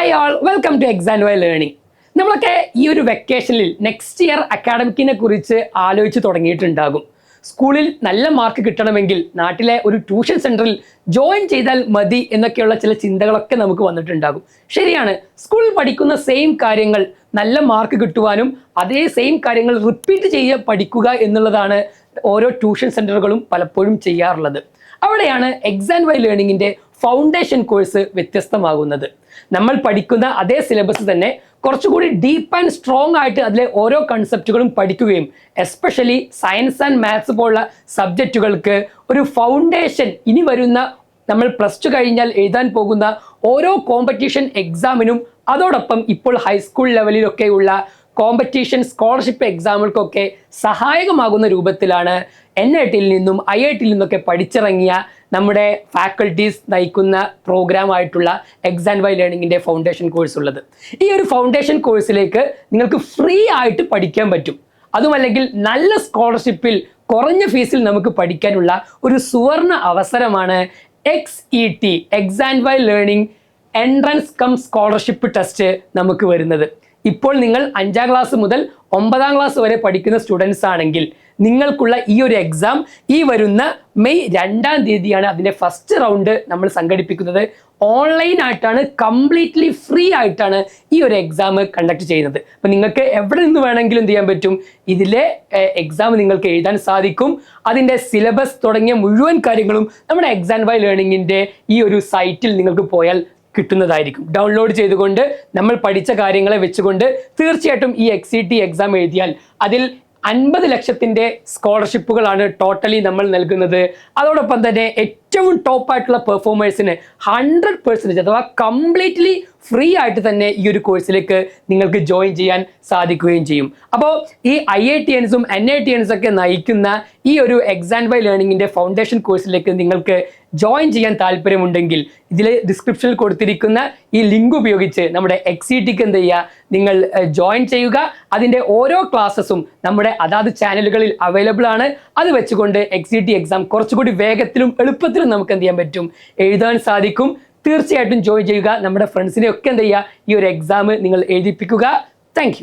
Hi all, welcome to എക്സാൻവൈ learning. നമ്മളൊക്കെ ഈ ഒരു വെക്കേഷനിൽ നെക്സ്റ്റ് ഇയർ അക്കാഡമിക്കിനെ കുറിച്ച് ആലോചിച്ച് തുടങ്ങിയിട്ടുണ്ടാകും. സ്കൂളിൽ നല്ല മാർക്ക് കിട്ടണമെങ്കിൽ നാട്ടിലെ ഒരു ട്യൂഷൻ സെൻറ്ററിൽ ജോയിൻ ചെയ്താൽ മതി എന്നൊക്കെയുള്ള ചില ചിന്തകളൊക്കെ നമുക്ക് വന്നിട്ടുണ്ടാകും. ശരിയാണ്, സ്കൂളിൽ പഠിക്കുന്ന സെയിം കാര്യങ്ങൾ നല്ല മാർക്ക് കിട്ടുവാനും അതേ സെയിം കാര്യങ്ങൾ റിപ്പീറ്റ് ചെയ്ത് പഠിക്കുക എന്നുള്ളതാണ് ഓരോ ട്യൂഷൻ സെൻറ്ററുകളും പലപ്പോഴും ചെയ്യാറുള്ളത്. അവിടെയാണ് എക്സാൻവൈ ലേണിങ്ങിൻ്റെ ഫൗണ്ടേഷൻ കോഴ്സ് വ്യത്യസ്തമാകുന്നത്. നമ്മൾ പഠിക്കുന്ന അതേ സിലബസ് തന്നെ കുറച്ചുകൂടി ഡീപ്പ് ആൻഡ് സ്ട്രോങ് ആയിട്ട് അതിലെ ഓരോ കൺസെപ്റ്റുകളും പഠിക്കുകയും എസ്പെഷ്യലി സയൻസ് ആൻഡ് മാത്സ് പോലുള്ള സബ്ജക്റ്റുകൾക്ക് ഒരു ഫൗണ്ടേഷൻ ഇനി വരുന്ന നമ്മൾ പ്ലസ് ടു കഴിഞ്ഞാൽ എഴുതാൻ പോകുന്ന ഓരോ കോമ്പറ്റീഷൻ എക്സാമിനും അതോടൊപ്പം ഇപ്പോൾ ഹൈസ്കൂൾ ലെവലിലൊക്കെയുള്ള കോമ്പറ്റീഷൻ സ്കോളർഷിപ്പ് എക്സാമുകൾക്കൊക്കെ സഹായകമാകുന്ന രൂപത്തിലാണ് NITയിൽ നിന്നും IITയിൽ നിന്നൊക്കെ പഠിച്ചിറങ്ങിയ നമ്മുടെ ഫാക്കൽറ്റീസ് നയിക്കുന്ന പ്രോഗ്രാം ആയിട്ടുള്ള എക്സാൻവൈ ലേണിങ്ങിൻ്റെ ഫൗണ്ടേഷൻ കോഴ്സ് ഉള്ളത്. ഈ ഒരു ഫൗണ്ടേഷൻ കോഴ്സിലേക്ക് നിങ്ങൾക്ക് ഫ്രീ ആയിട്ട് പഠിക്കാൻ പറ്റും. അതുമല്ലെങ്കിൽ നല്ല സ്കോളർഷിപ്പിൽ കുറഞ്ഞ ഫീസിൽ നമുക്ക് പഠിക്കാനുള്ള ഒരു സുവർണ അവസരമാണ് XET എക്സാൻവൈ learning entrance cum scholarship test നമുക്ക് വരുന്നത്. ഇപ്പോൾ നിങ്ങൾ 5ാം ക്ലാസ് മുതൽ 9ാം ക്ലാസ് വരെ പഠിക്കുന്ന സ്റ്റുഡൻസ് ആണെങ്കിൽ നിങ്ങൾക്കുള്ള ഈ ഒരു എക്സാം ഈ വരുന്ന മെയ് 2-ാം തീയതിയാണ് അതിൻ്റെ ഫസ്റ്റ് റൗണ്ട് നമ്മൾ സംഘടിപ്പിക്കുന്നത്. ഓൺലൈൻ ആയിട്ടാണ്, കംപ്ലീറ്റ്ലി ഫ്രീ ആയിട്ടാണ് ഈ ഒരു എക്സാം കണ്ടക്ട് ചെയ്യുന്നത്. അപ്പം നിങ്ങൾക്ക് എവിടെ നിന്ന് വേണമെങ്കിലും എന്ത് ചെയ്യാൻ പറ്റും, ഇതിലെ എക്സാം നിങ്ങൾക്ക് എഴുതാൻ സാധിക്കും. അതിൻ്റെ സിലബസ് തുടങ്ങിയ മുഴുവൻ കാര്യങ്ങളും നമ്മുടെ എക്സാൻവൈ ലേണിങ്ങിൻ്റെ ഈ ഒരു സൈറ്റിൽ നിങ്ങൾക്ക് പോയാൽ കിട്ടുന്നതായിരിക്കും. ഡൗൺലോഡ് ചെയ്തുകൊണ്ട് നമ്മൾ പഠിച്ച കാര്യങ്ങളെ വെച്ചുകൊണ്ട് തീർച്ചയായിട്ടും ഈ XET എക്സാം എഴുതിയാൽ അതിൽ 50 ലക്ഷത്തിൻ്റെ സ്കോളർഷിപ്പുകളാണ് ടോട്ടലി നമ്മൾ നൽകുന്നത്. അതോടൊപ്പം തന്നെ ഏറ്റവും ടോപ്പായിട്ടുള്ള പെർഫോമേഴ്സിന് 100% അഥവാ കംപ്ലീറ്റ്ലി ഫ്രീ ആയിട്ട് തന്നെ ഈ ഒരു കോഴ്സിലേക്ക് നിങ്ങൾക്ക് ജോയിൻ ചെയ്യാൻ സാധിക്കുകയും ചെയ്യും. അപ്പോൾ ഈ IITians NITians ഒക്കെ നയിക്കുന്ന ഈ ഒരു എക്സാൻവൈ ലേണിങ്ങിൻ്റെ ഫൗണ്ടേഷൻ കോഴ്സിലേക്ക് നിങ്ങൾക്ക് ജോയിൻ ചെയ്യാൻ താല്പര്യമുണ്ടെങ്കിൽ ഇതിൽ ഡിസ്ക്രിപ്ഷനിൽ കൊടുത്തിരിക്കുന്ന ഈ ലിങ്ക് ഉപയോഗിച്ച് നമ്മുടെ XETക്ക് എന്ത് ചെയ്യുക, നിങ്ങൾ ജോയിൻ ചെയ്യുക. അതിൻ്റെ ഓരോ ക്ലാസ്സസും നമ്മുടെ അതാത് ചാനലുകളിൽ അവൈലബിൾ ആണ്. അത് വെച്ചുകൊണ്ട് XET എക്സാം കുറച്ചുകൂടി വേഗത്തിലും എളുപ്പത്തിലും നമുക്ക് എന്ത് ചെയ്യാൻ പറ്റും, എഴുതാൻ സാധിക്കും. തീർച്ചയായിട്ടും ജോയിൻ ചെയ്യുക. നമ്മുടെ ഫ്രണ്ട്സിനെ ഒക്കെ എന്ത് ചെയ്യുക, ഈ ഒരു എക്സാം നിങ്ങൾ എഴുതിപ്പിക്കുക. Thank you.